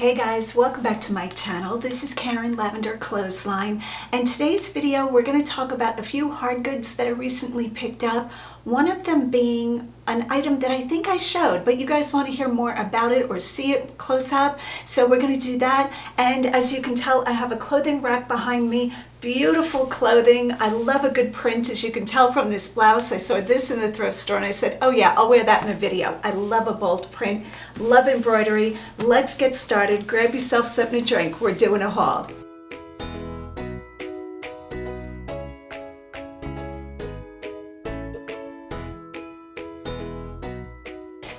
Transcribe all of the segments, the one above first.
Hey guys, welcome back to my channel. This is Karen Lavender Clothesline, and today's video we're going to talk about a few hard goods that I recently picked up. One of them being an item that I think I showed, but you guys want to hear more about it or see it close up, so we're going to do that. And as you can tell, I have a clothing rack behind me. Beautiful clothing. I love a good print, as you can tell from this blouse. I saw this in the thrift store and I said, oh yeah, I'll wear that in a video. I love a bold print, love embroidery. Let's get started. Grab yourself something to drink. We're doing a haul.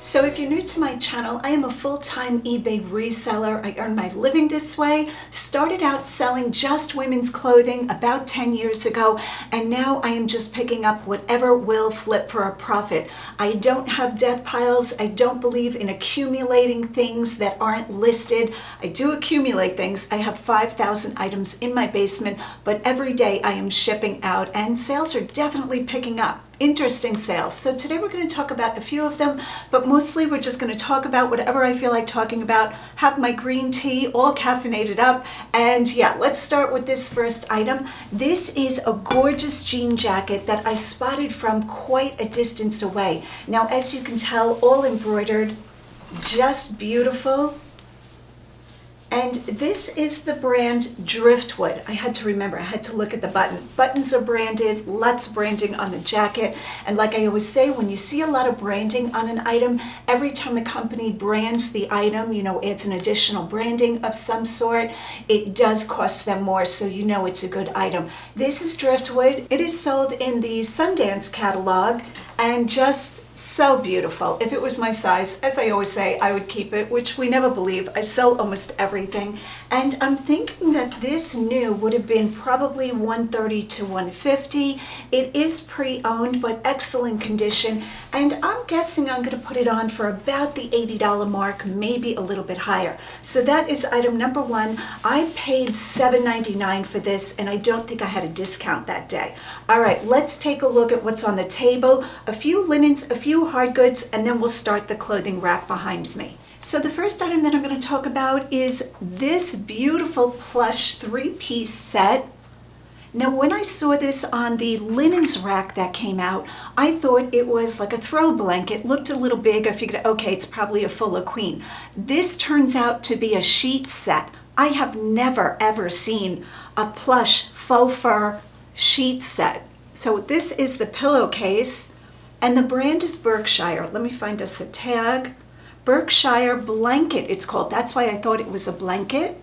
So if you're new to my channel, I am a full-time eBay reseller. I earn my living this way. Started out selling just women's clothing about 10 years ago, and now I am just picking up whatever will flip for a profit. I don't have death piles. I don't believe in accumulating things that aren't listed. I do accumulate things. I have 5,000 items in my basement, but every day I am shipping out, and sales are definitely picking up. Interesting sales. So today we're going to talk about a few of them, but mostly we're just going to talk about whatever I feel like talking about, have my green tea all caffeinated up, and yeah, let's start with this first item. This is a gorgeous jean jacket that I spotted from quite a distance away. Now, as you can tell, all embroidered, just beautiful. And this is the brand Driftwood. I had to remember, I had to look at the button. Buttons are branded, lots of branding on the jacket. And like I always say, when you see a lot of branding on an item, every time a company brands the item, you know, adds an additional branding of some sort, it does cost them more, so you know it's a good item. This is Driftwood. It is sold in the Sundance catalog, and just so beautiful. If it was my size, as I always say, I would keep it, which we never believe. I sell almost everything. And I'm thinking that this new would have been probably $130 to $150. It is pre-owned, but excellent condition. And I'm guessing I'm going to put it on for about the $80 mark, maybe a little bit higher. So that is item number one. I paid $7.99 for this, and I don't think I had a discount that day. All right, let's take a look at what's on the table. A few linens, a few hard goods, and then we'll start the clothing rack behind me. So the first item that I'm going to talk about is this beautiful plush three-piece set. Now, when I saw this on the linens rack that came out, I thought it was like a throw blanket. Looked a little big. I figured, okay, it's probably a full of queen. This turns out to be a sheet set. I have never ever seen a plush faux fur sheet set. So this is the pillowcase, and the brand is Berkshire. Let me find us a tag. Berkshire blanket, it's called. That's why I thought it was a blanket.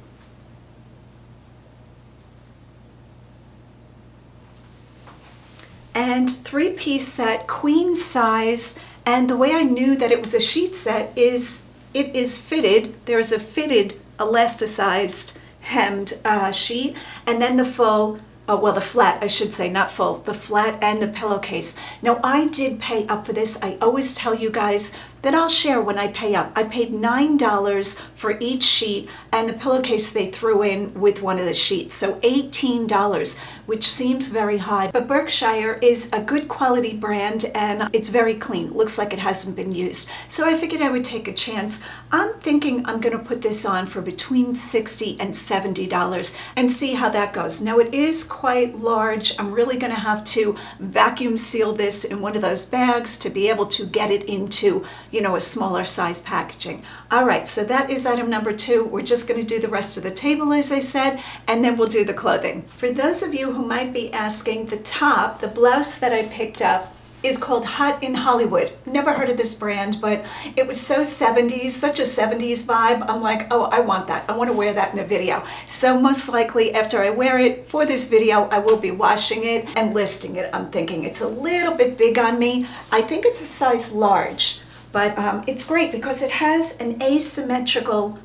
And three-piece set, queen size. And the way I knew that it was a sheet set is it is fitted. There's a fitted elasticized hemmed sheet, and then the full, well, the flat, I should say, not full, the flat and the pillowcase. Now, I did pay up for this. I always tell you guys that I'll share when I pay up. I paid $9 for each sheet, and the pillowcase they threw in with one of the sheets, so $18, which seems very high. But Berkshire is a good quality brand, and it's very clean. Looks like it hasn't been used. So I figured I would take a chance. I'm thinking I'm going to put this on for between $60 and $70 and see how that goes. Now, it is quite large. I'm really going to have to vacuum seal this in one of those bags to be able to get it into, you know, a smaller size packaging. All right, so that is item number two. We're just going to do the rest of the table, as I said, and then we'll do the clothing. For those of you who might be asking, the top, the blouse that I picked up is called Hot in Hollywood. Never heard of this brand, but it was so 70s, such a 70s vibe. I'm like, oh, I want that. I want to wear that in a video. So most likely after I wear it for this video, I will be washing it and listing it. I'm thinking it's a little bit big on me. I think it's a size large. But it's great because it has an asymmetrical,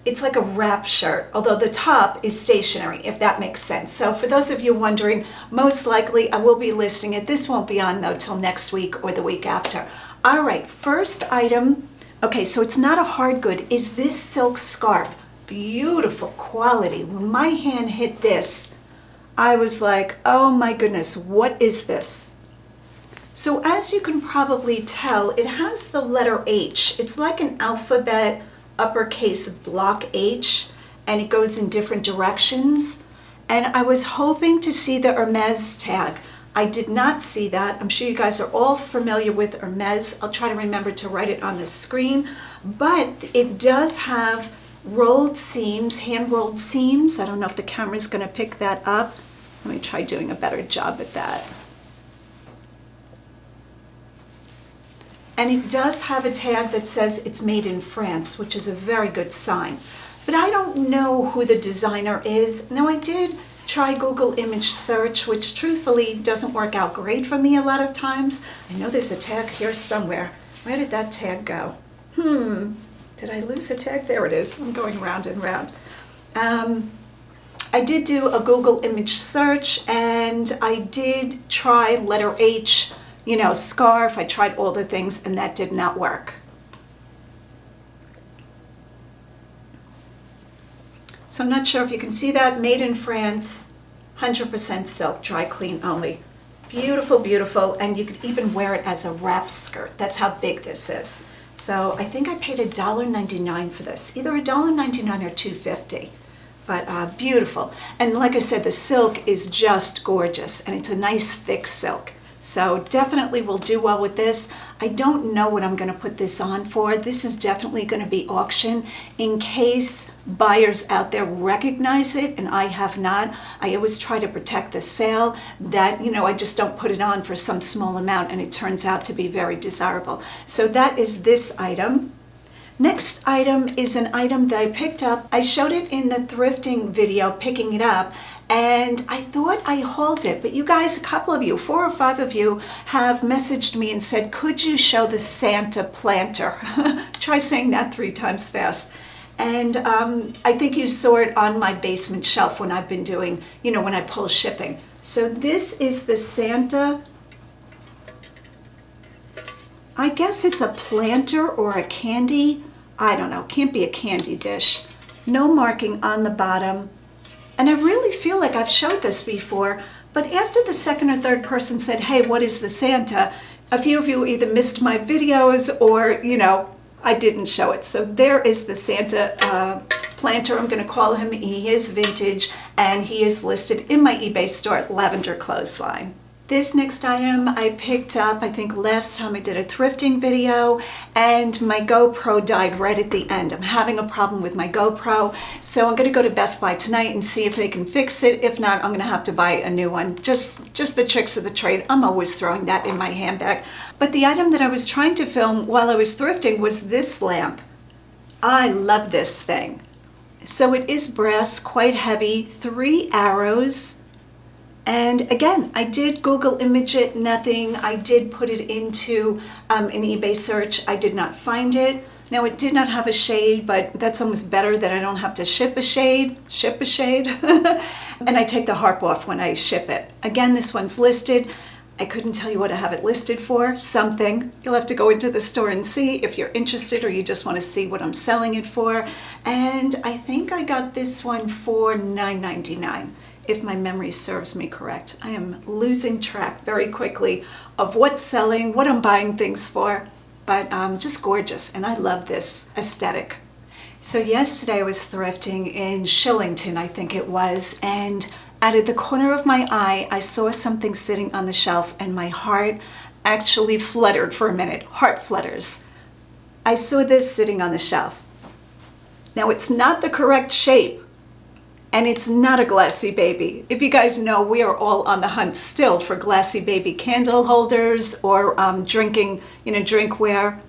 it's like a wrap shirt, although the top is stationary, if that makes sense. So for those of you wondering, most likely I will be listing it. This won't be on though till next week or the week after. All right, first item, okay, so it's not a hard good, is this silk scarf. Beautiful quality. When my hand hit this, I was like, oh my goodness, what is this? So as you can probably tell, it has the letter H. It's like an alphabet uppercase block H, and it goes in different directions. And I was hoping to see the Hermes tag. I did not see that. I'm sure you guys are all familiar with Hermes. I'll try to remember to write it on the screen, but it does have rolled seams, hand-rolled seams. I don't know if the camera's gonna pick that up. Let me try doing a better job at that. And it does have a tag that says it's made in France, which is a very good sign. But I don't know who the designer is. Now, I did try Google image search, which truthfully doesn't work out great for me a lot of times. I know there's a tag here somewhere. Where did that tag go? Did I lose a tag? There it is. I'm going round and round. I did do a Google image search, and I did try letter H, you know, scarf. I tried all the things, and that did not work. So I'm not sure if you can see that. Made in France, 100% silk, dry clean only. Beautiful, beautiful, and you could even wear it as a wrap skirt. That's how big this is. So I think I paid $1.99 for this, either $1.99 or $2.50. But beautiful. And like I said, the silk is just gorgeous, and it's a nice thick silk. So definitely will do well with this. I don't know what I'm going to put this on for. This is definitely going to be auction in case buyers out there recognize it, and I have not. I always try to protect the sale that, you know, I just don't put it on for some small amount and it turns out to be very desirable. So that is this item. Next item is an item that I picked up. I showed it in the thrifting video, picking it up, and I thought I hauled it, but you guys, a couple of you, 4 or 5 of you, have messaged me and said, could you show the Santa planter? Try saying that 3 times fast. And I think you saw it on my basement shelf when I've been doing, you know, when I pull shipping. So this is the Santa, I guess it's a planter or a candy. I don't know, can't be a candy dish. No marking on the bottom. And I really feel like I've showed this before, but after the second or third person said, hey, what is the Santa? A few of you either missed my videos or, you know, I didn't show it. So there is the Santa planter, I'm gonna call him. He is vintage and he is listed in my eBay store at Lavenderclothesline. This next item I picked up, I think last time I did a thrifting video, and my GoPro died right at the end. I'm having a problem with my GoPro, so I'm gonna go to Best Buy tonight and see if they can fix it. If not, I'm gonna have to buy a new one. Just the tricks of the trade. I'm always throwing that in my handbag. But the item that I was trying to film while I was thrifting was this lamp. I love this thing. So it is brass, quite heavy, 3 arrows. And again, I did Google image it, nothing. I did put it into an eBay search. I did not find it. Now it did not have a shade, but that's almost better that I don't have to ship a shade. And I take the harp off when I ship it. Again, this one's listed. I couldn't tell you what I have it listed for, something. You'll have to go into the store and see if you're interested or you just want to see what I'm selling it for. And I think I got this one for $9.99. If my memory serves me correct. I am losing track very quickly of what's selling, what I'm buying things for, but just gorgeous, and I love this aesthetic. So yesterday I was thrifting in Shillington, I think it was, and out of the corner of my eye, I saw something sitting on the shelf, and my heart actually fluttered for a minute. Heart flutters. I saw this sitting on the shelf. Now it's not the correct shape, and it's not a Glassy Baby. If you guys know, we are all on the hunt still for Glassy Baby candle holders or drinking, drinkware.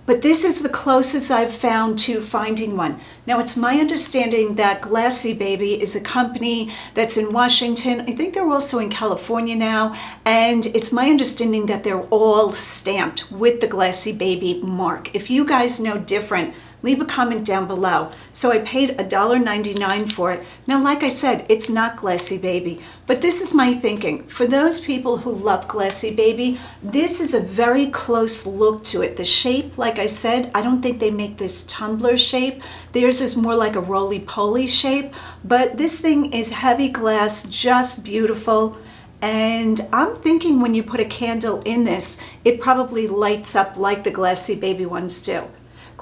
But this is the closest I've found to finding one. Now, it's my understanding that Glassy Baby is a company that's in Washington. I think they're also in California now. And it's my understanding that they're all stamped with the Glassy Baby mark. If you guys know different, leave a comment down below. So I paid $1.99 for it. Now, like I said, it's not Glassy Baby, but this is my thinking. For those people who love Glassy Baby, this is a very close look to it. The shape, like I said, I don't think they make this tumbler shape. Theirs is more like a roly-poly shape, but this thing is heavy glass, just beautiful. And I'm thinking when you put a candle in this, it probably lights up like the Glassy Baby ones do.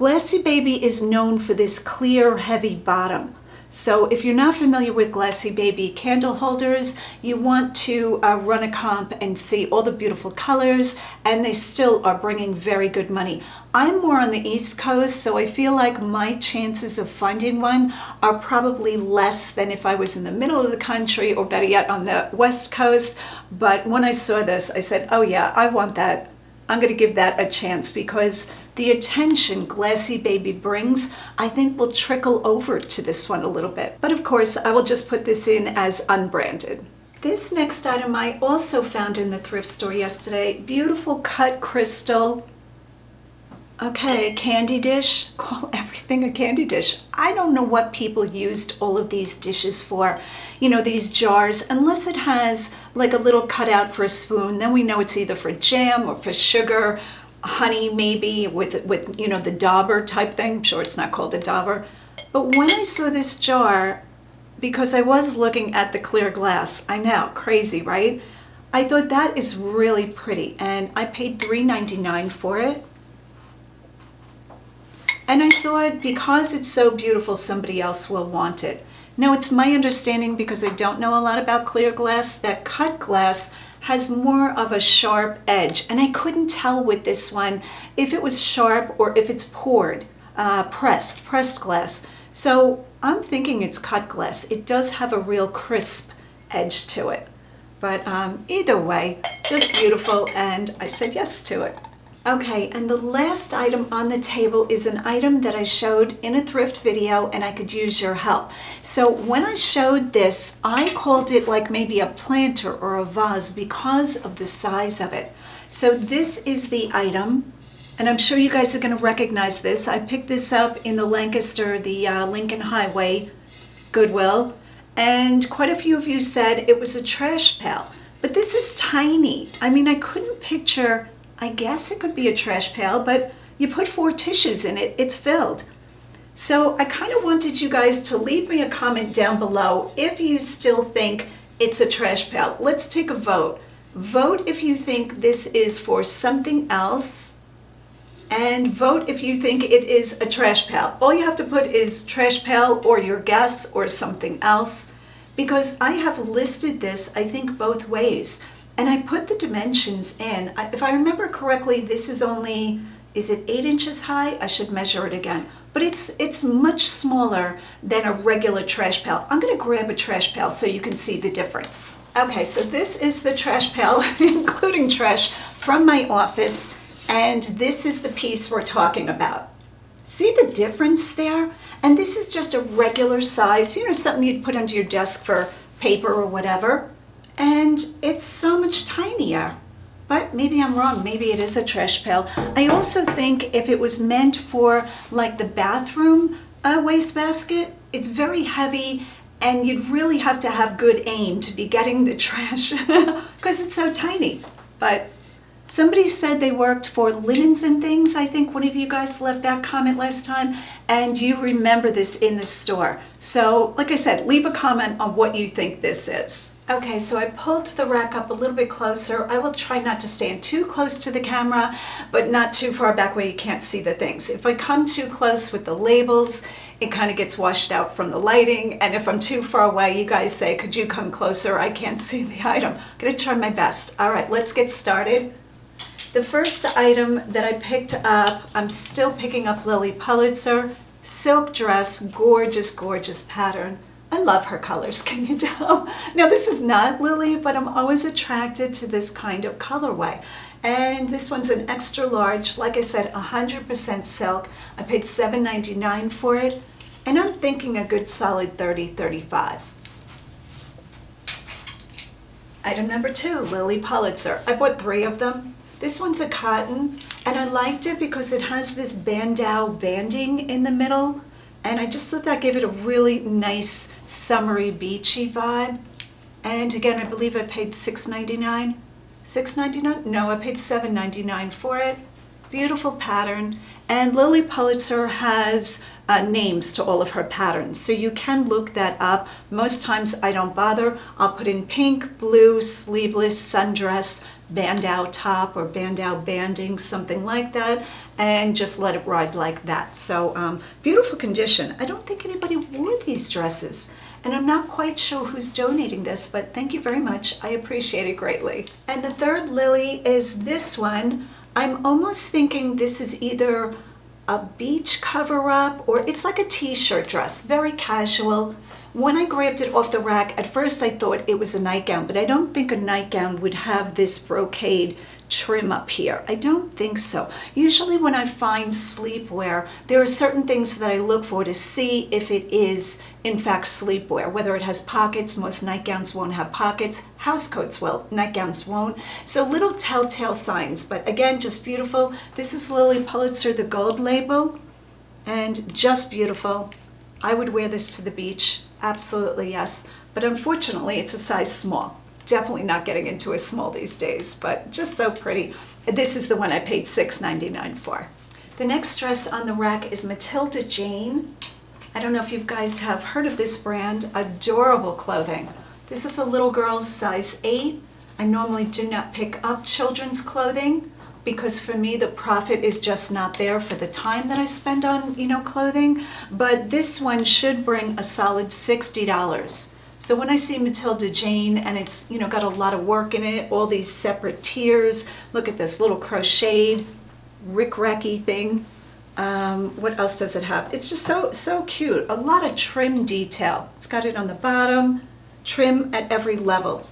Glassy Baby is known for this clear, heavy bottom. So if you're not familiar with Glassy Baby candle holders, you want to run a comp and see all the beautiful colors, and they still are bringing very good money. I'm more on the East Coast, so I feel like my chances of finding one are probably less than if I was in the middle of the country, or better yet on the West Coast. But when I saw this, I said, oh yeah, I want that. I'm going to give that a chance, because the attention Glassy Baby brings, I think, will trickle over to this one a little bit. But of course, I will just put this in as unbranded. This next item I also found in the thrift store yesterday. Beautiful cut crystal. Okay, candy dish. Call everything a candy dish. I don't know what people used all of these dishes for. You know, these jars, unless it has like a little cutout for a spoon, then we know it's either for jam or for sugar, honey maybe, with you know, the dauber type thing. I'm sure it's not called a dauber. But when I saw this jar, because I was looking at the clear glass, I know, crazy, right? I thought that is really pretty, and I paid $3.99 for it. And I thought, because it's so beautiful, somebody else will want it. Now, it's my understanding, because I don't know a lot about clear glass, that cut glass has more of a sharp edge. And I couldn't tell with this one if it was sharp or if it's poured, pressed glass. So I'm thinking it's cut glass. It does have a real crisp edge to it. But either way, just beautiful, and I said yes to it. Okay, and the last item on the table is an item that I showed in a thrift video, and I could use your help. So when I showed this, I called it like maybe a planter or a vase because of the size of it. So this is the item, and I'm sure you guys are going to recognize this. I picked this up in the Lancaster, the Lincoln Highway, Goodwill, and quite a few of you said it was a trash pail. But this is tiny. I mean, I couldn't picture, I guess it could be a trash pail, but you put 4 tissues in it, it's filled. So I kind of wanted you guys to leave me a comment down below if you still think it's a trash pail. Let's take a vote. Vote if you think this is for something else, and vote if you think it is a trash pail. All you have to put is trash pail or your guess or something else, because I have listed this, I think, both ways. And I put the dimensions in. If I remember correctly, this is only, is it 8 inches high? I should measure it again. But it's much smaller than a regular trash pail. I'm going to grab a trash pail so you can see the difference. Okay, so this is the trash pail, including trash, from my office. And this is the piece we're talking about. See the difference there? And this is just a regular size, you know, something you'd put under your desk for paper or whatever. And it's so much tinier, but maybe I'm wrong. Maybe it is a trash pail. I also think if it was meant for like the bathroom wastebasket, it's very heavy, and you'd really have to have good aim to be getting the trash because it's so tiny. But somebody said they worked for linens and things. I think one of you guys left that comment last time, and you remember this in the store. So like I said, leave a comment on what you think this is. Okay, so I pulled the rack up a little bit closer. I will try not to stand too close to the camera, but not too far back where you can't see the things. If I come too close with the labels, it kind of gets washed out from the lighting. And if I'm too far away, you guys say, could you come closer? I can't see the item. I'm gonna try my best. All right, let's get started. The first item that I picked up, I'm still picking up Lilly Pulitzer. Silk dress, gorgeous, gorgeous pattern. I love her colors, can you tell? Now this is not Lilly, but I'm always attracted to this kind of colorway. And this one's an extra large, like I said, 100% silk. I paid $7.99 for it, and I'm thinking a good solid $30, $35. Item number 2, Lilly Pulitzer. I bought 3 of them. This one's a cotton, and I liked it because it has this bandeau banding in the middle. And I just thought that gave it a really nice summery beachy vibe. And again, I believe I paid $6.99. $6.99? No, I paid $7.99 for it. Beautiful pattern. And Lilly Pulitzer has names to all of her patterns, so you can look that up. Most times I don't bother. I'll put in pink, blue, sleeveless, sundress, bandeau top or bandeau banding, something like that, and just let it ride like that. So beautiful condition. I don't think anybody wore these dresses, and I'm not quite sure who's donating this, but thank you very much. I appreciate it greatly. And the third Lilly is this one. I'm almost thinking this is either a beach cover-up or it's like a t-shirt dress, very casual. When I grabbed it off the rack, at first I thought it was a nightgown, but I don't think a nightgown would have this brocade trim up here. I don't think so. Usually when I find sleepwear, there are certain things that I look for to see if it is in fact sleepwear, whether it has pockets. Most nightgowns won't have pockets. Housecoats will, nightgowns won't. So little telltale signs, but again, just beautiful. This is Lilly Pulitzer, the gold label, and just beautiful. I would wear this to the beach, absolutely yes, but unfortunately it's a size small. Definitely not getting into a small these days, but just so pretty. This is the one I paid $6.99 for. The next dress on the rack is Matilda Jane. I don't know if you guys have heard of this brand. Adorable clothing. This is a little girl's size 8. I normally do not pick up children's clothing because for me the profit is just not there for the time that I spend on, clothing. But this one should bring a solid $60. So when I see Matilda Jane and it's, got a lot of work in it, all these separate tiers, look at this little crocheted rick-racky thing. What else does it have? It's just so cute. A lot of trim detail. It's got it on the bottom, trim at every level.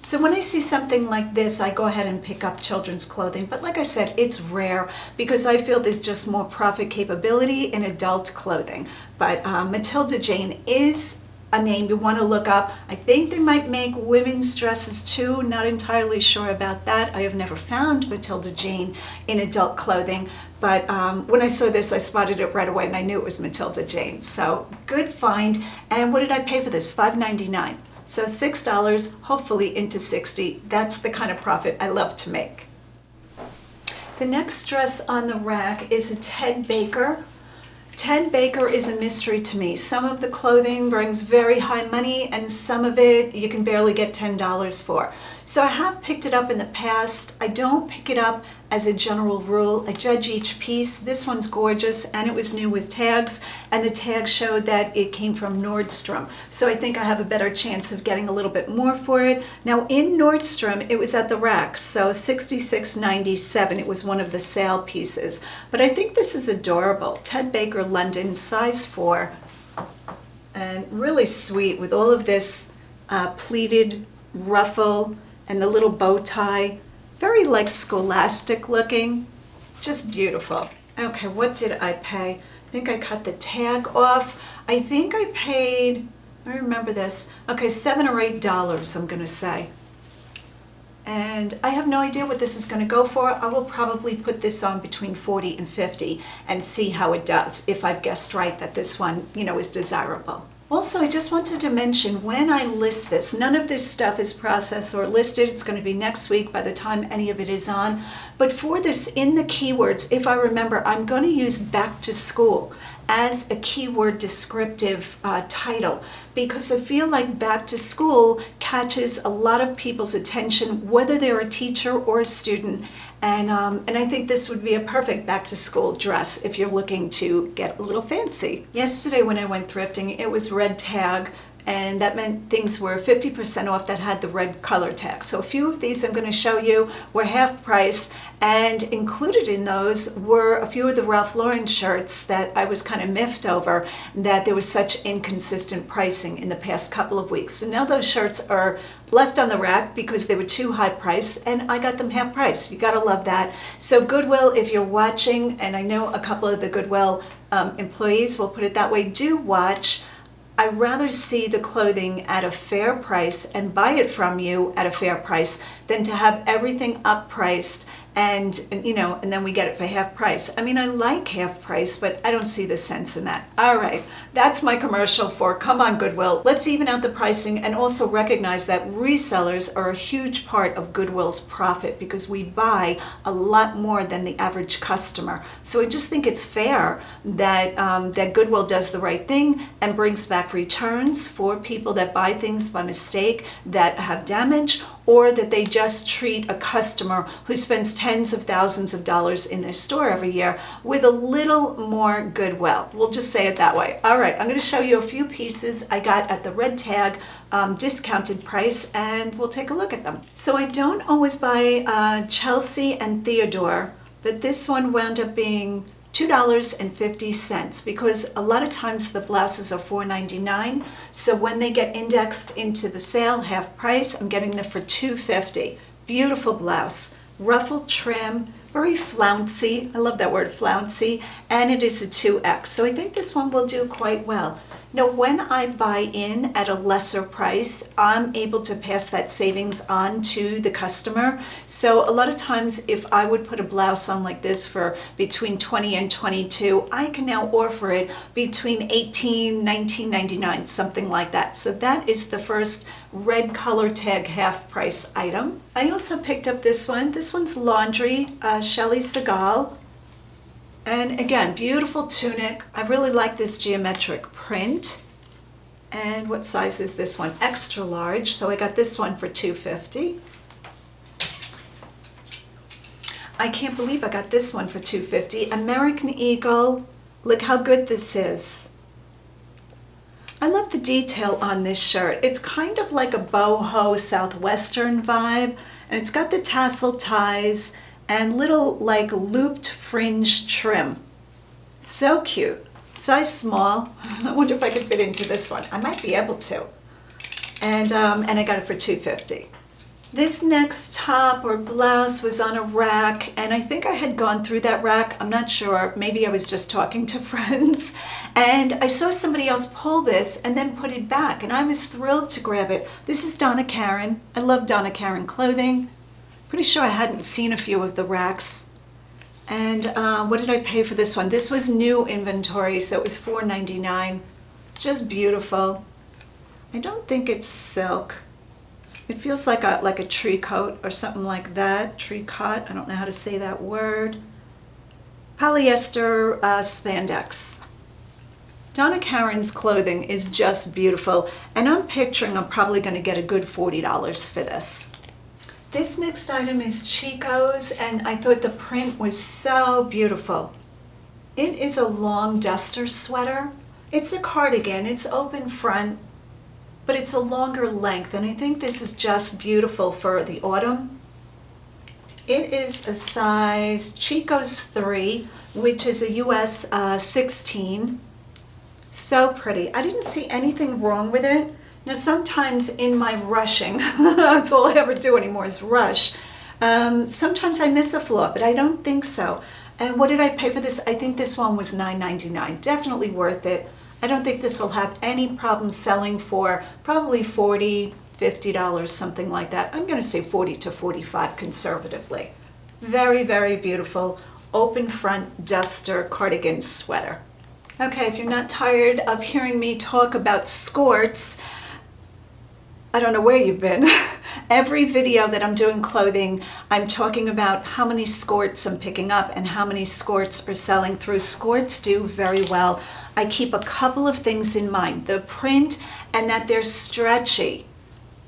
So when I see something like this, I go ahead and pick up children's clothing. But like I said, it's rare because I feel there's just more profit capability in adult clothing. But Matilda Jane is a name you want to look up. I think they might make women's dresses too. Not entirely sure about that. I have never found Matilda Jane in adult clothing, but when I saw this, I spotted it right away and I knew it was Matilda Jane. So good find. And what did I pay for this? $5.99. So $6, hopefully into $60. That's the kind of profit I love to make. The next dress on the rack is a Ted Baker. Ted Baker is a mystery to me. Some of the clothing brings very high money and some of it you can barely get $10 for. So I have picked it up in the past. I don't pick it up as a general rule. I judge each piece. This one's gorgeous and it was new with tags, and the tag showed that it came from Nordstrom. So I think I have a better chance of getting a little bit more for it. Now in Nordstrom, it was at the rack, so $66.97. It was one of the sale pieces. But I think this is adorable. Ted Baker London, size 4. And really sweet with all of this pleated ruffle and the little bow tie. Very like scholastic looking, just beautiful. Okay, what did I pay? I think I cut the tag off. I think I paid, I remember this, okay, $7 or $8, I'm gonna say. And I have no idea what this is gonna go for. I will probably put this on between 40 and 50 and see how it does, if I've guessed right that this one, is desirable. Also, I just wanted to mention, when I list this, none of this stuff is processed or listed. It's going to be next week by the time any of it is on. But for this, in the keywords, if I remember, I'm going to use back to school as a keyword descriptive title, because I feel like back to school catches a lot of people's attention, whether they're a teacher or a student. And I think this would be a perfect back to school dress if you're looking to get a little fancy. Yesterday when I went thrifting, it was red tag, and that meant things were 50% off that had the red color tag. So a few of these I'm going to show you were half price, and included in those were a few of the Ralph Lauren shirts that I was kind of miffed over that there was such inconsistent pricing in the past couple of weeks. So now those shirts are left on the rack because they were too high priced, and I got them half price. You gotta love that. So Goodwill, if you're watching, and I know a couple of the Goodwill employees will put it that way, do watch. I'd rather see the clothing at a fair price and buy it from you at a fair price than to have everything up priced and you know, and then we get it for half price. I mean, I like half price, but I don't see the sense in that. All right, that's my commercial for come on Goodwill. Let's even out the pricing and also recognize that resellers are a huge part of Goodwill's profit because we buy a lot more than the average customer. So I just think it's fair that that Goodwill does the right thing and brings back returns for people that buy things by mistake that have damage, or that they just treat a customer who spends tens of thousands of dollars in their store every year with a little more goodwill. We'll just say it that way. All right, I'm going to show you a few pieces I got at the red tag discounted price, and we'll take a look at them. So I don't always buy Chelsea and Theodore, but this one wound up being $2.50 because a lot of times the blouses are $4.99. So when they get indexed into the sale half price, I'm getting them for $2.50. Beautiful blouse, ruffled trim, very flouncy. I love that word, flouncy, and it is a 2X. So I think this one will do quite well. Now, when I buy in at a lesser price, I'm able to pass that savings on to the customer. So a lot of times if I would put a blouse on like this for between $20 and $22, I can now offer it between $18, $19.99, something like that. So that is the first red color tag half price item. I also picked up this one. This one's laundry, Shelley Segal. And again, beautiful tunic. I really like this geometric print. And what size is this one? Extra large. So I got this one for $2.50. I can't believe I got this one for $2.50. American Eagle. Look how good this is. I love the detail on this shirt. It's kind of like a boho southwestern vibe, and it's got the tassel ties and little like looped fringe trim. So cute. Size small. I wonder if I could fit into this one. I might be able to. And I got it for $2.50. This next top or blouse was on a rack, and I think I had gone through that rack. I'm not sure. Maybe I was just talking to friends. And I saw somebody else pull this and then put it back, and I was thrilled to grab it. This is Donna Karan. I love Donna Karan clothing. Pretty sure I hadn't seen a few of the racks. And what did I pay for this one? This was new inventory, so it was $4.99. Just beautiful. I don't think it's silk. It feels like a tree coat or something like that. Tree cut, I don't know how to say that word. Polyester spandex. Donna Karan's clothing is just beautiful, and I'm picturing I'm probably going to get a good $40 for this. This next item is Chico's, and I thought the print was so beautiful. It is a long duster sweater. It's a cardigan, it's open front, but it's a longer length, and I think this is just beautiful for the autumn. It is a size Chico's 3, which is a US 16. So pretty. I didn't see anything wrong with it. Now sometimes in my rushing, that's all I ever do anymore is rush, sometimes I miss a flaw, but I don't think so. And what did I pay for this? I think this one was $9.99. Definitely worth it. I don't think this will have any problem selling for probably $40, $50, something like that. I'm going to say $40 to $45 conservatively. Very, very beautiful open front duster cardigan sweater. Okay, if you're not tired of hearing me talk about skirts, I don't know where you've been. Every video that I'm doing clothing, I'm talking about how many skirts I'm picking up and how many skirts are selling through. Skirts do very well. I keep a couple of things in mind. The print and that they're stretchy.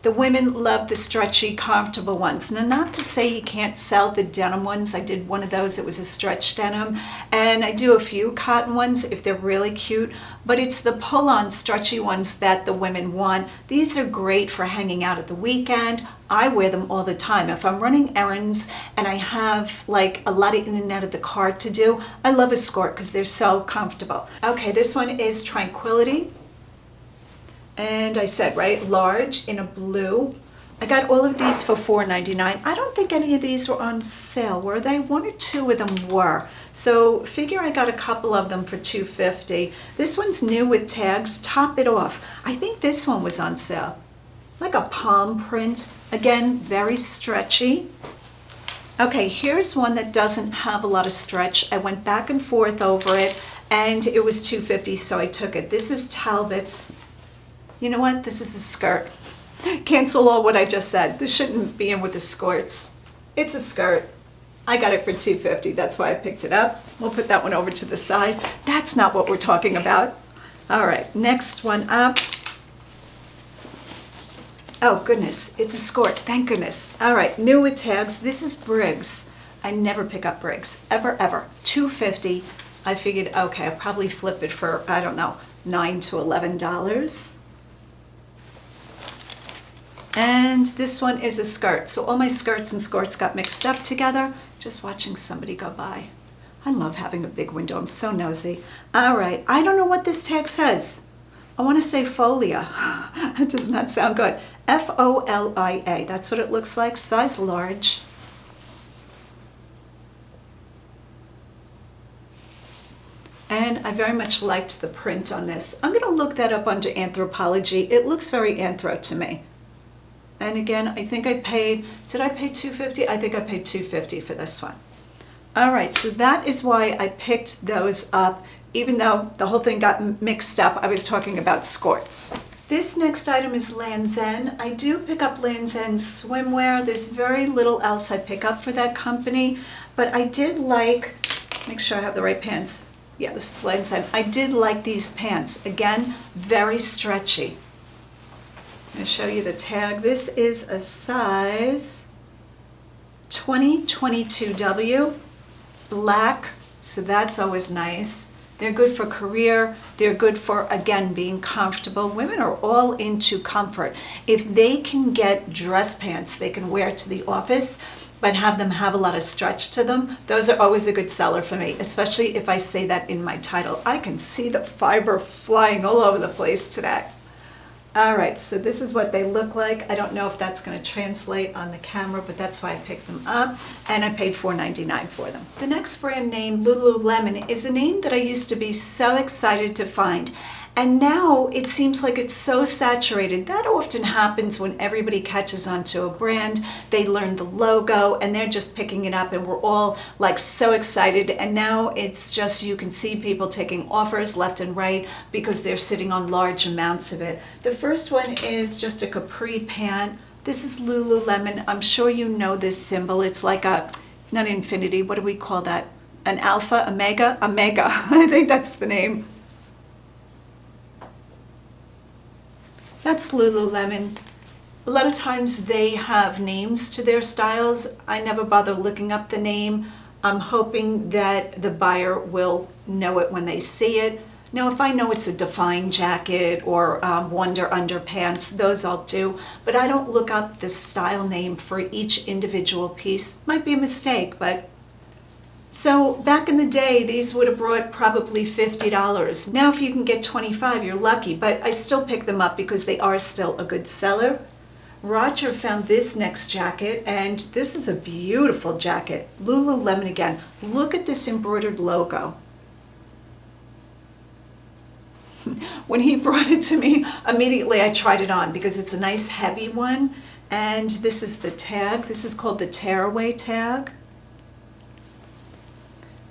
The women love the stretchy, comfortable ones. Now, not to say you can't sell the denim ones. I did one of those. It was a stretch denim. And I do a few cotton ones if they're really cute. But it's the pull-on stretchy ones that the women want. These are great for hanging out at the weekend. I wear them all the time. If I'm running errands and I have like a lot of in and out of the car to do, I love a skirt because they're so comfortable. Okay, this one is Tranquility. And I said, right, large in a blue. I got all of these for $4.99. I don't think any of these were on sale, were they? One or two of them were. So figure I got a couple of them for $2.50. This one's new with tags. Top it off. I think this one was on sale. Like a palm print. Again, very stretchy. Okay, here's one that doesn't have a lot of stretch. I went back and forth over it, and it was $2.50, so I took it. This is Talbot's. You know what? This is a skirt. Cancel all what I just said. This shouldn't be in with the skirts. It's a skirt. I got it for $2.50. That's why I picked it up. We'll put that one over to the side. That's not what we're talking about. All right, next one up. Oh goodness, it's a skirt, thank goodness. All right, new with tags. This is Briggs. I never pick up Briggs, ever, ever. $2.50. I figured, okay, I'll probably flip it for, I don't know, $9 to $11. And this one is a skirt. So all my skirts and skirts got mixed up together. Just watching somebody go by. I love having a big window, I'm so nosy. All right, I don't know what this tag says. I want to say folia. That does not sound good. F-O-L-I-A, that's what it looks like, size large. And I very much liked the print on this. I'm going to look that up under Anthropology. It looks very anthro to me. And again, I think I paid, did I pay $2.50? I think I paid $2.50 for this one. All right, so that is why I picked those up. Even though the whole thing got mixed up, I was talking about skirts. This next item is Lands' End. I do pick up Lands' End swimwear. There's very little else I pick up for that company, but I did like, make sure I have the right pants. Yeah, this is Lands' End. I did like these pants. Again, very stretchy. I'm going to show you the tag. This is a size 20-22W, black, so that's always nice. They're good for career. They're good for, again, being comfortable. Women are all into comfort. If they can get dress pants they can wear to the office, but have them have a lot of stretch to them, those are always a good seller for me, especially if I say that in my title. I can see the fiber flying all over the place today. All right, so this is what they look like. I don't know if that's going to translate on the camera, but that's why I picked them up, and I paid $4.99 for them. The next brand name, Lululemon, is a name that I used to be so excited to find, and now it seems like it's so saturated. That often happens when everybody catches on to a brand, they learn the logo, and they're just picking it up, and we're all like so excited, and now it's just, you can see people taking offers left and right because they're sitting on large amounts of it. The first one is just a Capri Pant. This is Lululemon. I'm sure you know this symbol. It's like a, not infinity, what do we call that? An alpha, omega? Omega, I think that's the name. That's Lululemon. A lot of times they have names to their styles. I never bother looking up the name. I'm hoping that the buyer will know it when they see it. Now, if I know it's a Define jacket or Wonder underpants, those I'll do, but I don't look up the style name for each individual piece. Might be a mistake, but so back in the day, these would have brought probably $50. Now, if you can get 25, you're lucky, but I still pick them up because they are still a good seller. Roger found this next jacket, and this is a beautiful jacket. Lululemon again. Look at this embroidered logo. When he brought it to me, immediately I tried it on because it's a nice heavy one, and this is the tag. This is called the tearaway tag.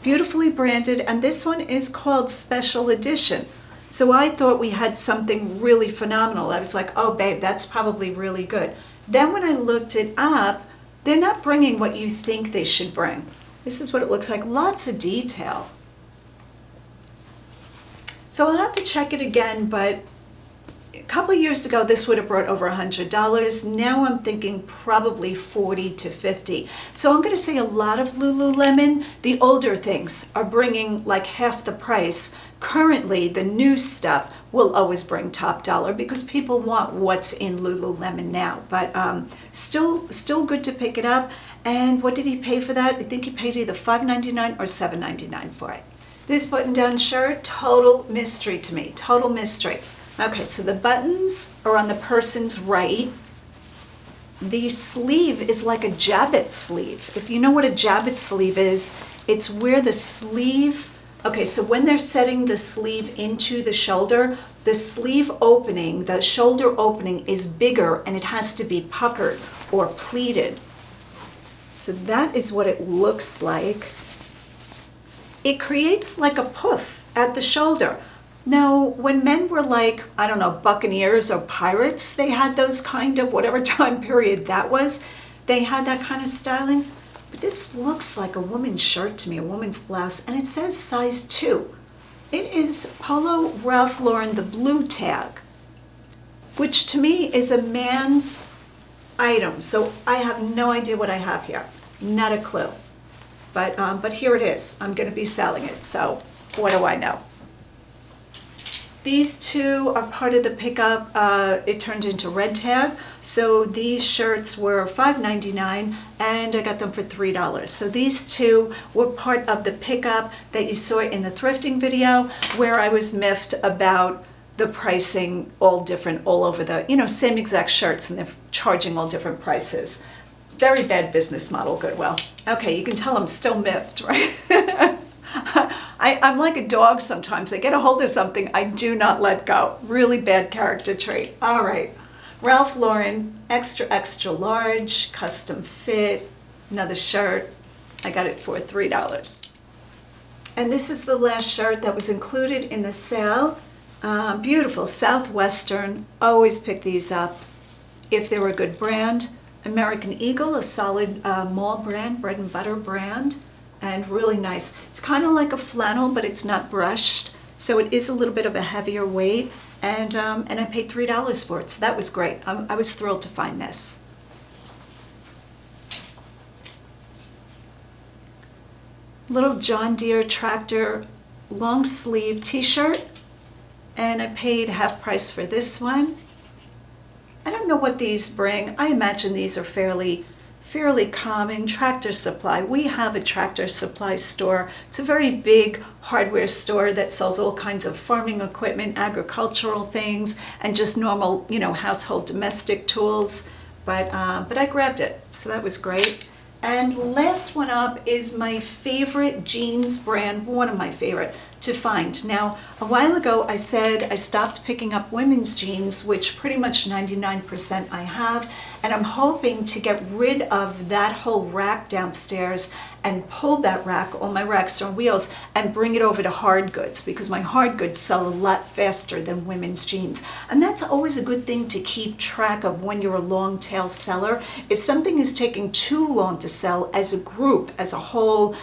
Beautifully branded, and this one is called Special Edition. So I thought we had something really phenomenal. I was like, oh babe, that's probably really good. Then when I looked it up, they're not bringing what you think they should bring. This is what it looks like, lots of detail. So I'll have to check it again, but a couple of years ago, this would have brought over $100. Now I'm thinking probably 40 to 50. So I'm going to say a lot of Lululemon, the older things, are bringing like half the price. Currently, the new stuff will always bring top dollar because people want what's in Lululemon now. But still good to pick it up. And what did he pay for that? I think he paid either $5.99 or $7.99 for it. This button-down shirt, total mystery to me, total mystery. Okay, so the buttons are on the person's right. The sleeve is like a jabbet sleeve. If you know what a jabbet sleeve is, it's where the sleeve, okay, so when they're setting the sleeve into the shoulder, the sleeve opening, the shoulder opening is bigger and it has to be puckered or pleated. So that is what it looks like. It creates like a poof at the shoulder. Now, when men were like, I don't know, buccaneers or pirates, they had those kind of, whatever time period that was, they had that kind of styling. But this looks like a woman's shirt to me, a woman's blouse, and it says size 2. It is Polo Ralph Lauren, the blue tag, which to me is a man's item. So I have no idea what I have here, not a clue. But here it is. I'm going to be selling it, so what do I know? These two are part of the pickup. It turned into red tag. So these shirts were $5.99 and I got them for $3. So these two were part of the pickup that you saw in the thrifting video where I was miffed about the pricing all different all over the, same exact shirts and they're charging all different prices. Very bad business model, Goodwill. Okay, you can tell I'm still miffed, right? I'm like a dog sometimes. I get a hold of something, I do not let go. Really bad character trait. All right. Ralph Lauren, extra, extra large, custom fit, another shirt. I got it for $3. And this is the last shirt that was included in the sale. Beautiful, Southwestern. Always pick these up if they were a good brand. American Eagle, a solid mall brand, bread and butter brand. And really nice. It's kind of like a flannel, but it's not brushed, so it is a little bit of a heavier weight. And I paid $3 for it, so that was great. I was thrilled to find this. Little John Deere tractor long sleeve t-shirt, and I paid half price for this one. I don't know what these bring. I imagine these are fairly common. Tractor Supply. We have a Tractor Supply store. It's a very big hardware store that sells all kinds of farming equipment, agricultural things, and just normal, household domestic tools. But I grabbed it, so that was great. And last one up is my favorite jeans brand, one of my favorite to find. Now, a while ago I said I stopped picking up women's jeans, which pretty much 99% I have, and I'm hoping to get rid of that whole rack downstairs and pull that rack, all my racks are on wheels, and bring it over to Hardgoods, because my Hardgoods sell a lot faster than women's jeans. And that's always a good thing to keep track of when you're a long tail seller. If something is taking too long to sell as a group, as a whole,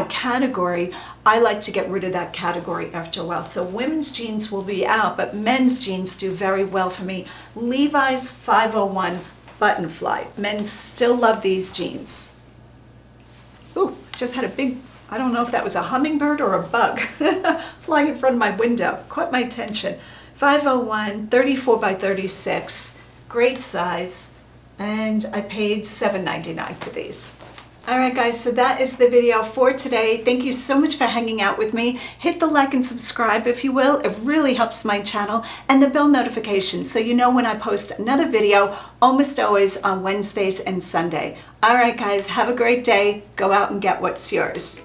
category, I like to get rid of that category after a while. So women's jeans will be out, but men's jeans do very well for me. Levi's 501 button fly. Men still love these jeans. Ooh, just had a big, I don't know if that was a hummingbird or a bug flying in front of my window. Caught my attention. 501, 34 by 36, great size, and I paid $7.99 for these. All right, guys, so that is the video for today. Thank you so much for hanging out with me. Hit the like and subscribe, if you will. It really helps my channel, and the bell notification so you know when I post another video, almost always on Wednesdays and Sunday. All right, guys, have a great day. Go out and get what's yours.